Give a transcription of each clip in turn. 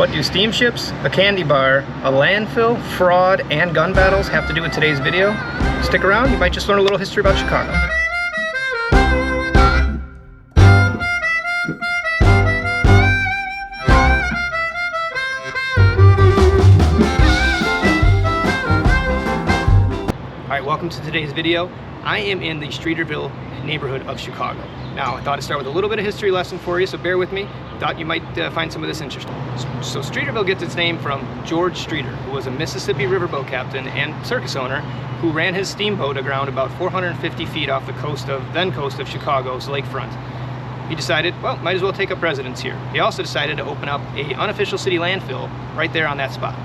What do steamships, a candy bar, a landfill, fraud, and gun battles have to do with today's video? Stick around, you might just learn a little history about Chicago. Alright, welcome to today's video. I am in the Streeterville neighborhood of Chicago. Now, I thought I'd start with a little bit of history lesson for you, so bear with me. Thought you might find some of this interesting. So Streeterville gets its name from George Streeter, who was a Mississippi riverboat captain and circus owner who ran his steamboat aground about 450 feet off the then coast of Chicago's lakefront. He decided, well, might as well take up residence here. He also decided to open up an unofficial city landfill right there on that spot.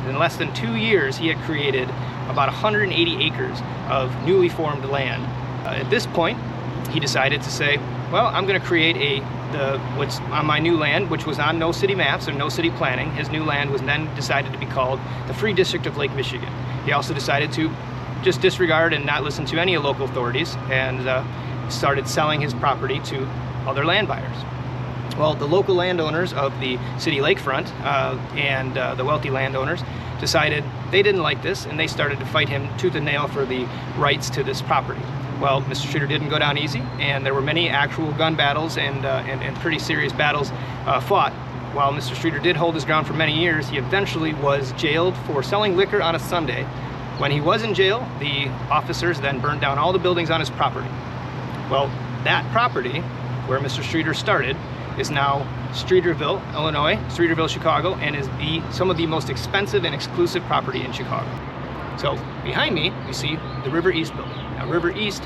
In less than 2 years, he had created about 180 acres of newly formed land. At this point, he decided to say, well, I'm going to create what's on my new land, which was on no city maps or no city planning. His new land was then decided to be called the Free District of Lake Michigan. He also decided to just disregard and not listen to any local authorities and started selling his property to other land buyers. Well, the local landowners of the city lakefront and the wealthy landowners decided they didn't like this, and they started to fight him tooth and nail for the rights to this property. Well, Mr. Streeter didn't go down easy, and there were many actual gun battles and pretty serious battles fought. While Mr. Streeter did hold his ground for many years, he eventually was jailed for selling liquor on a Sunday. When he was in jail, the officers then burned down all the buildings on his property. Well, that property, where Mr. Streeter started, is now Streeterville, Illinois, Streeterville, Chicago, and is some of the most expensive and exclusive property in Chicago. So behind me, you see the River East building. Now, River East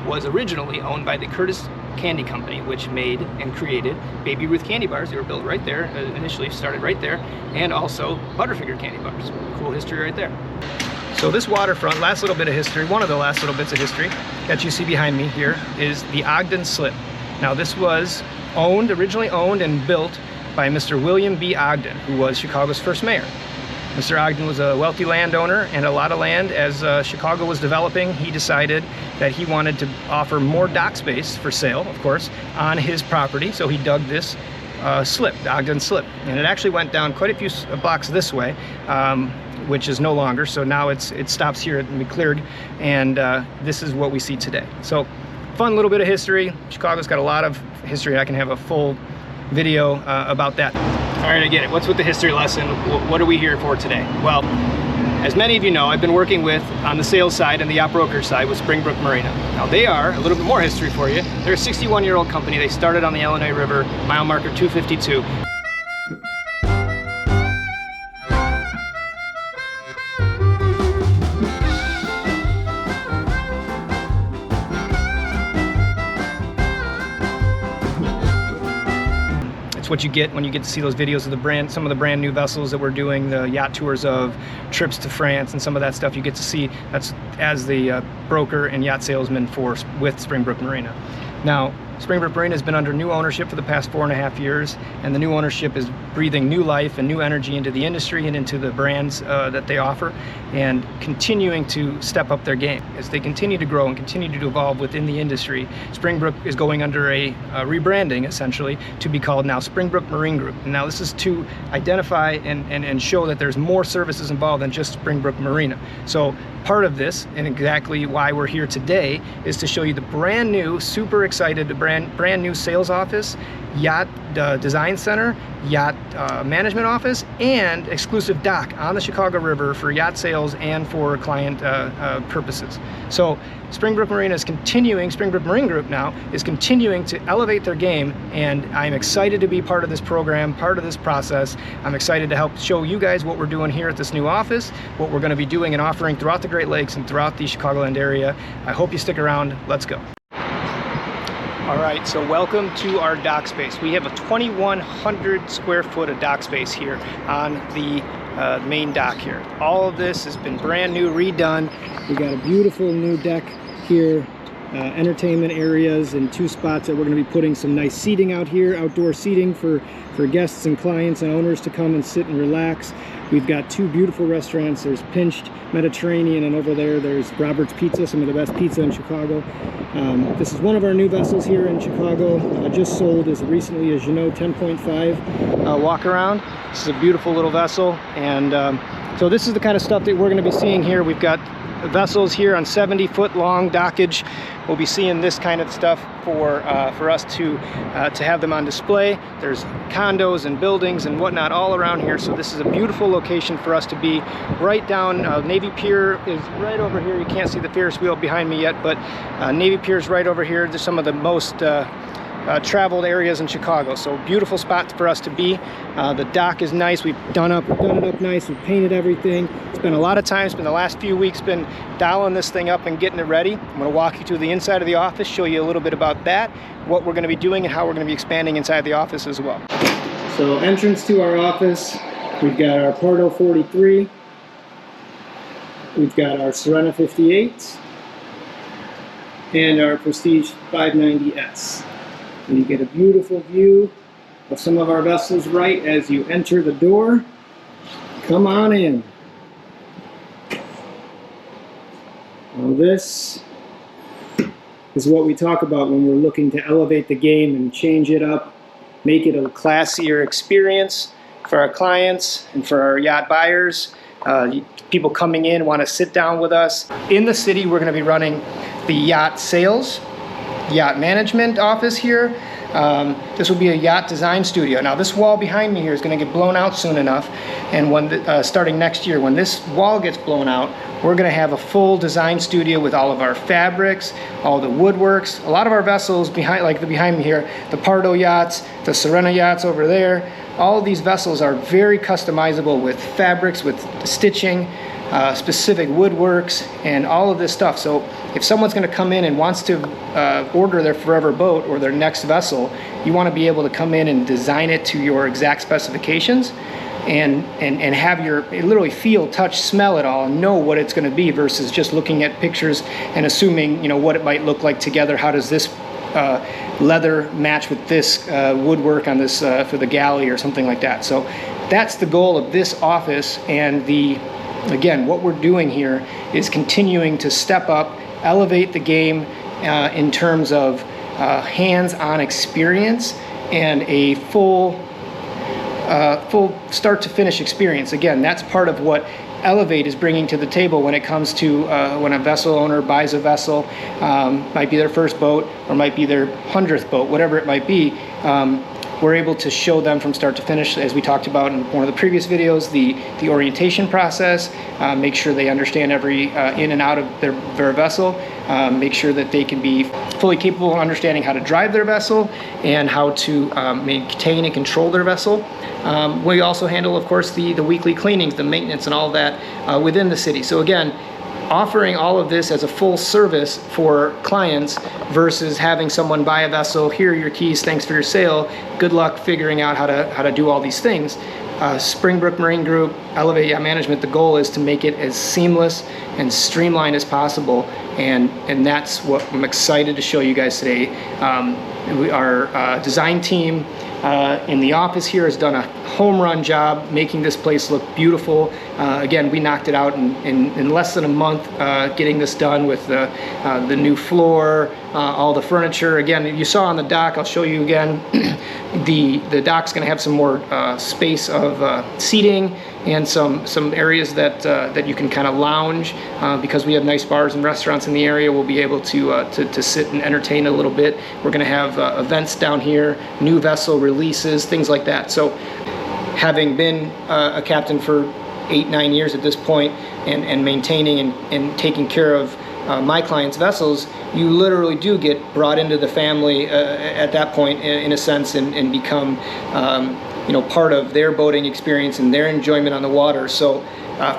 was originally owned by the Curtis Candy Company, which made and created Baby Ruth candy bars. They were built right there, initially started right there, and also Butterfinger candy bars. Cool history right there. So this waterfront, last little bit of history, one of the last little bits of history that you see behind me here is the Ogden Slip. Now, this was originally owned and built by Mr. William B. Ogden, who was Chicago's first mayor. Mr. Ogden was a wealthy landowner, and a lot of land. As Chicago was developing, he decided that he wanted to offer more dock space for sale, of course, on his property. So he dug this slip, the Ogden Slip. And it actually went down quite a few blocks this way, which is no longer. So now it stops here at McCleared, and this is what we see today. So fun little bit of history. Chicago's got a lot of history. I can have a full video about that. All right, I get it. What's with the history lesson? What are we here for today? Well, as many of you know, I've been working on the sales side and the yacht broker side with Spring Brook Marine. Now, they are, a little bit more history for you, they're a 61-year-old company. They started on the Illinois River, mile marker 252. What you get when you get to see those videos of some of the brand new vessels that we're doing, the yacht tours of, trips to France, and some of that stuff you get to see. That's as the broker and yacht salesman with Spring Brook Marina. Now, Spring Brook Marina has been under new ownership for the past 4.5 years, and the new ownership is breathing new life and new energy into the industry and into the brands that they offer, and continuing to step up their game. As they continue to grow and continue to evolve within the industry, Spring Brook is going under a rebranding, essentially, to be called now Spring Brook Marine Group. And now this is to identify and show that there's more services involved than just Spring Brook Marina. So part of this, and exactly why we're here today, is to show you the brand new, super excited, brand new sales office, yacht design center, yacht management office, and exclusive dock on the Chicago River for yacht sales and for client purposes. So Spring Brook Marine Group now is continuing to elevate their game, and I'm excited to be part of this program, part of this process. I'm excited to help show you guys what we're doing here at this new office, what we're going to be doing and offering throughout the Great Lakes and throughout the Chicagoland area. I hope you stick around. Let's go. All right, so welcome to our dock space. We have a 2,100 square foot of dock space here on the main dock here. All of this has been brand new, redone. We got a beautiful new deck here, entertainment areas, and 2 spots that we're going to be putting some nice seating out here, outdoor seating for guests and clients and owners to come and sit and relax. We've got 2 beautiful restaurants. There's Pinched Mediterranean, and over there's Robert's Pizza, some of the best pizza in Chicago. This is one of our new vessels here in Chicago, just sold as recently as, 10.5 walk around. This is a beautiful little vessel, and so this is the kind of stuff that we're going to be seeing here. We've got vessels here on 70-foot long dockage. We'll be seeing this kind of stuff for us to have them on display. There's condos and buildings and whatnot all around here, so this is a beautiful location for us to be. Right down Navy Pier is right over here. You can't see the Ferris wheel behind me yet, but Navy Pier is right over here. There's some of the most traveled areas in Chicago, so beautiful spot for us to be. The dock is nice. We've done it up nice. We've painted everything. It's been a lot of time. It's been the last few weeks been dialing this thing up and getting it ready. I'm going to walk you through the inside of the office, show you a little bit about that, what we're going to be doing, and how we're going to be expanding inside the office as well. So entrance to our office, we've got our Pardo 43, we've got our Sirena 58, and our Prestige 590S. And you get a beautiful view of some of our vessels right as you enter the door. Come on in. Well, this is what we talk about when we're looking to elevate the game and change it up, make it a classier experience for our clients and for our yacht buyers. People coming in want to sit down with us. In the city, we're going to be running the Yacht Sales, Yacht Management office here. This will be a yacht design studio. Now this wall behind me here is going to get blown out soon enough, and when starting next year, when this wall gets blown out, we're going to have a full design studio with all of our fabrics, all the woodworks. A lot of our vessels behind, like the behind me here, the Pardo Yachts, the Sirena Yachts over there, all of these vessels are very customizable with fabrics, with stitching, specific woodworks, and all of this stuff. So if someone's going to come in and wants to order their forever boat or their next vessel, you want to be able to come in and design it to your exact specifications and have your literally feel, touch, smell it all, and know what it's going to be, versus just looking at pictures and assuming, you know, what it might look like together. How does this leather match with this woodwork on this for the galley or something like that. So that's the goal of this office, and again, what we're doing here is continuing to step up, elevate the game in terms of hands-on experience and a full start to finish experience. Again, that's part of what Elevate is bringing to the table when it comes to when a vessel owner buys a vessel, might be their first boat or might be their 100th boat, whatever it might be. We're able to show them from start to finish, as we talked about in one of the previous videos, the orientation process, make sure they understand every in and out of their vessel, make sure that they can be fully capable of understanding how to drive their vessel and how to maintain and control their vessel. We also handle, of course, the weekly cleanings, the maintenance, and all of that within the city. So again, offering all of this as a full service for clients versus having someone buy a vessel, here are your keys, thanks for your sale, good luck figuring out how to do all these things. Spring Brook Marine Group, Elevate Yacht Management, the goal is to make it as seamless and streamlined as possible, and that's what I'm excited to show you guys today. Our design team in the office here has done a home run job making this place look beautiful. Again, we knocked it out in less than a month, getting this done with the new floor, all the furniture. Again, you saw on the dock, I'll show you again, the dock's going to have some more space of seating and some areas that you can kind of lounge, because we have nice bars and restaurants in the area. We'll be able to sit and entertain a little bit. We're going to have events down here, new vessel releases, things like that. So having been a captain for 8-9 years at this point, and maintaining and taking care of my clients' vessels, you literally do get brought into the family at that point, in a sense, and become part of their boating experience and their enjoyment on the water. So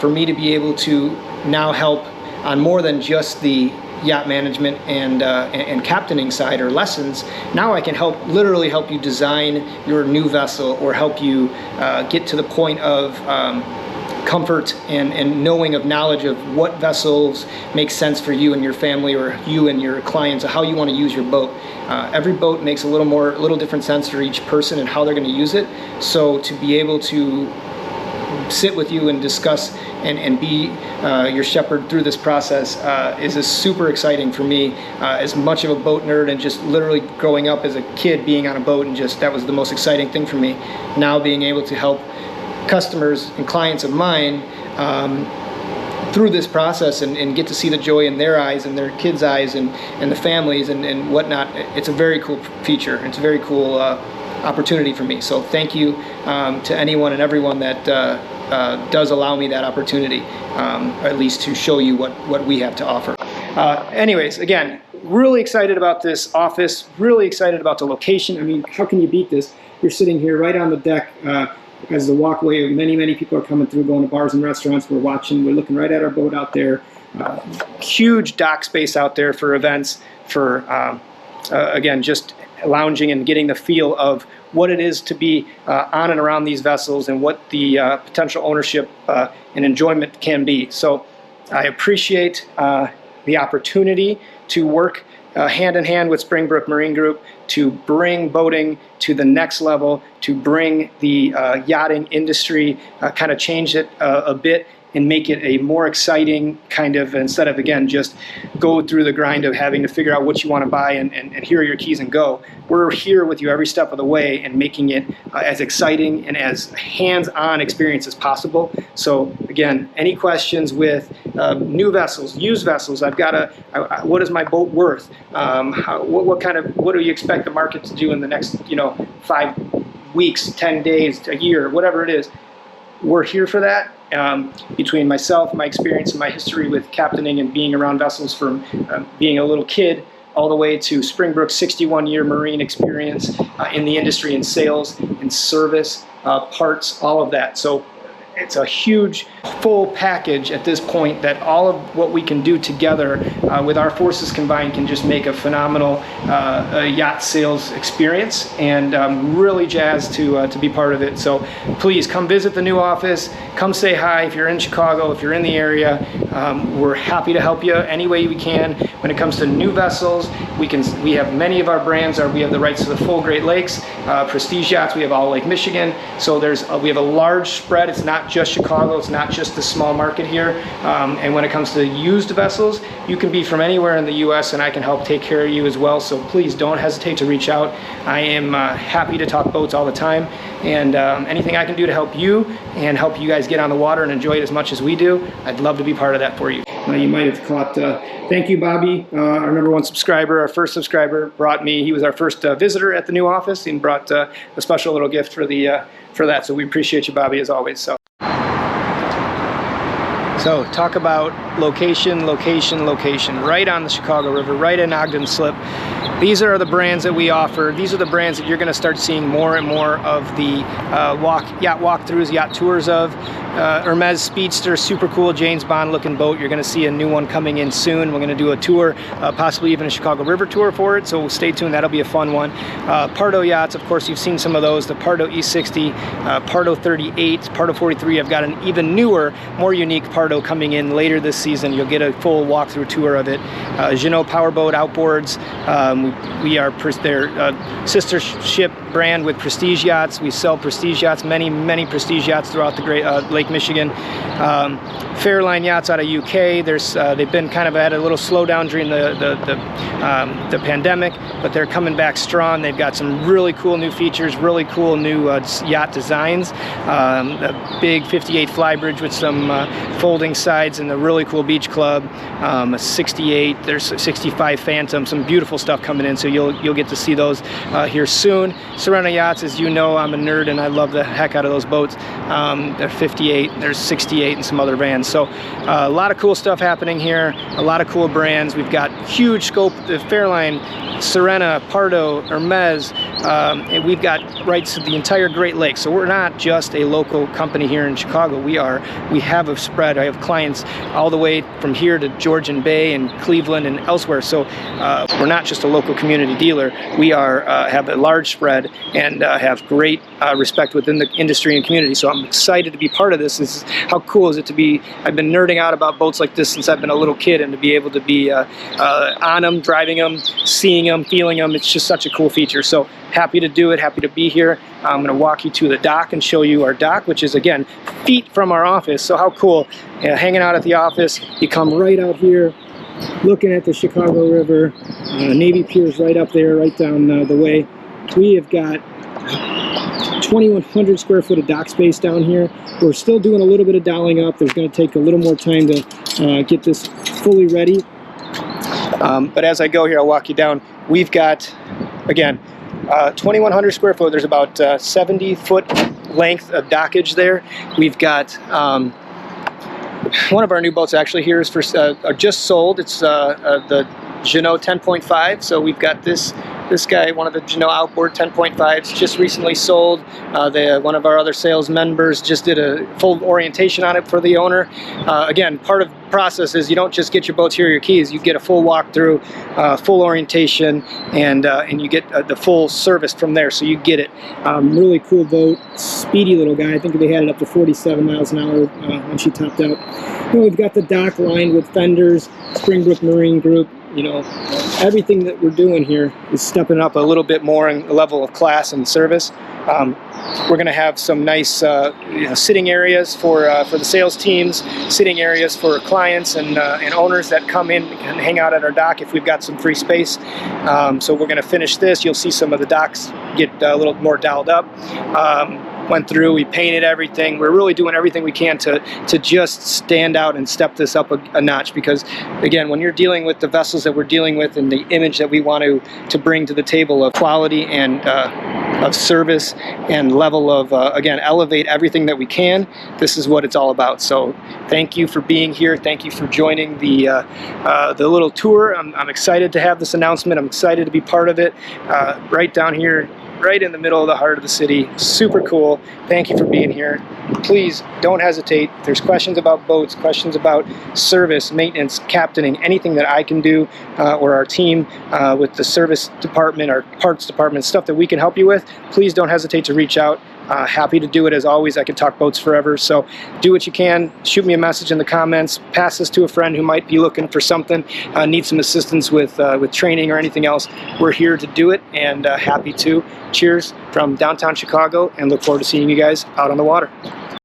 for me to be able to now help on more than just the yacht management and captaining side or lessons, now I can literally help you design your new vessel, or help you get to the point of comfort and knowing of knowledge of what vessels make sense for you and your family, or you and your clients, or how you want to use your boat. Every boat makes a little different sense for each person and how they're going to use it. So to be able to sit with you and discuss and be your shepherd through this process is super exciting for me. As much of a boat nerd and just literally growing up as a kid being on a boat, and just that was the most exciting thing for me. Now being able to help customers and clients of mine through this process and get to see the joy in their eyes and their kids' eyes and the families and whatnot, it's a very cool feature. It's a very cool opportunity for me. So thank you to anyone and everyone that does allow me that opportunity, or at least to show you what we have to offer. Anyways, again, really excited about this office, really excited about the location. I mean, how can you beat this? You're sitting here right on the deck as the walkway. Many people are coming through, going to bars and restaurants. We're watching, we're looking right at our boat out there. Huge dock space out there for events, for again, just lounging and getting the feel of what it is to be on and around these vessels and what the potential ownership and enjoyment can be. So I appreciate the opportunity to work hand in hand with Spring Brook Marine Group to bring boating to the next level, to bring the yachting industry, kind of change it a bit and make it a more exciting kind of, instead of, again, just go through the grind of having to figure out what you want to buy and here are your keys and go. We're here with you every step of the way and making it as exciting and as hands-on experience as possible. So again, any questions with new vessels, used vessels, I've got what is my boat worth? What do you expect the market to do in the next 5 weeks, 10 days, a year, whatever it is? We're here for that. Between myself, my experience, and my history with captaining and being around vessels from being a little kid all the way to Spring Brook's 61-year marine experience in the industry, in sales, in service, parts, all of that. So it's a huge, full package at this point that all of what we can do together with our forces combined can just make a phenomenal yacht sales experience, and I'm really jazzed to be part of it. So please come visit the new office, come say hi if you're in Chicago, if you're in the area. We're happy to help you any way we can. When it comes to new vessels, we have many of our brands. We have the rights to the full Great Lakes, Prestige Yachts, we have all Lake Michigan. So we have a large spread. It's not just Chicago, it's not just the small market here. And when it comes to used vessels, you can be from anywhere in the US and I can help take care of you as well. So please don't hesitate to reach out. I am happy to talk boats all the time, and anything I can do to help you and help you guys get on the water and enjoy it as much as we do, I'd love to be part of that for you. You might have caught, thank you Bobby, our #1 subscriber, our first subscriber, he was our first visitor at the new office and brought a special little gift for that. So we appreciate you, Bobby, as always. So talk about location, right on the Chicago River, right in Ogden Slip. These are the brands that we offer. These are the brands that you're going to start seeing more and more of the yacht walkthroughs, yacht tours of. Hermes Speedster, super cool James Bond looking boat. You're going to see a new one coming in soon. We're going to do a tour, possibly even a Chicago River tour for it, so stay tuned. That'll be a fun one. Pardo Yachts, of course, you've seen some of those. The Pardo E60, Pardo 38, Pardo 43. I've got an even newer, more unique Pardo coming in later this season. You'll get a full walkthrough tour of it. Jeanneau Powerboat Outboards. We are their sister ship brand with Prestige Yachts. We sell Prestige Yachts, many Prestige Yachts throughout the Great Lake Michigan. Fairline Yachts out of UK. They've been kind of at a little slowdown during the pandemic, but they're coming back strong. They've got some really cool new features, really cool new yacht designs. A big 58 flybridge with some folding sides and a really cool beach club. A 68, there's a 65 Phantom, some beautiful stuff coming in, so you'll get to see those here soon. Sirena Yachts, as you know, I'm a nerd and I love the heck out of those boats. They're 58, there's 68 and some other bands. So a lot of cool stuff happening here, a lot of cool brands. We've got huge scope, the Fairline, Sirena, Pardo, Hermes, and we've got rights to the entire Great Lakes. So we're not just a local company here in Chicago. We have a spread. I have clients all the way from here to Georgian Bay and Cleveland and elsewhere. So we're not just a local community dealer. We have a large spread and have great respect within the industry and community. So I'm excited to be part of this. How cool is it to be? I've been nerding out about boats like this since I've been a little kid, and to be able to be on them, driving them, seeing them, feeling them, it's just such a cool feature. So happy to do it, happy to be here. I'm going to walk you to the dock and show you our dock, which is, again, feet from our office. So how cool. Hanging out at the office, you come right out here, looking at the Chicago River. Navy Pier's right up there, right down the way. We have got 2,100 square foot of dock space down here. We're still doing a little bit of doweling up. There's going to take a little more time to get this fully ready. But as I go here, I'll walk you down. We've got, again, 2,100 square foot. There's about 70-foot length of dockage there. We've got one of our new boats actually here is for just sold. It's the Jeanneau 10.5. So we've got this guy, one of the Jeanneau outboard 10.5s, just recently sold. One of our other sales members just did a full orientation on it for the owner. Again, part of the process is you don't just get your boats here, your keys. You get a full walkthrough, full orientation, and you get the full service from there. So you get it. Really cool boat, speedy little guy. I think they had it up to 47 miles an hour when she topped out. And we've got the dock lined with fenders, Spring Brook Marine Group. You know, everything that we're doing here is stepping up a little bit more in the level of class and service. We're going to have some nice sitting areas for the sales teams, sitting areas for clients and owners that come in and hang out at our dock if we've got some free space. So we're going to finish this. You'll see some of the docks get a little more dialed up. Went through, we painted everything. We're really doing everything we can to just stand out and step this up a notch, because again, when you're dealing with the vessels that we're dealing with and the image that we want to bring to the table of quality and of service and level of, again, elevate everything that we can, this is what it's all about. So thank you for being here. Thank you for joining the little tour. I'm excited to have this announcement. I'm excited to be part of it. Right down here, right in the middle of the heart of the city. Super cool. Thank you for being here. Please don't hesitate. If there's questions about boats, questions about service, maintenance, captaining, anything that I can do, or our team with the service department, our parts department, stuff that we can help you with, please don't hesitate to reach out. Happy to do it as always. I could talk boats forever. So do what you can. Shoot me a message in the comments. Pass this to a friend who might be looking for something, needs some assistance with training or anything else. We're here to do it, and happy to. Cheers from downtown Chicago, and look forward to seeing you guys out on the water.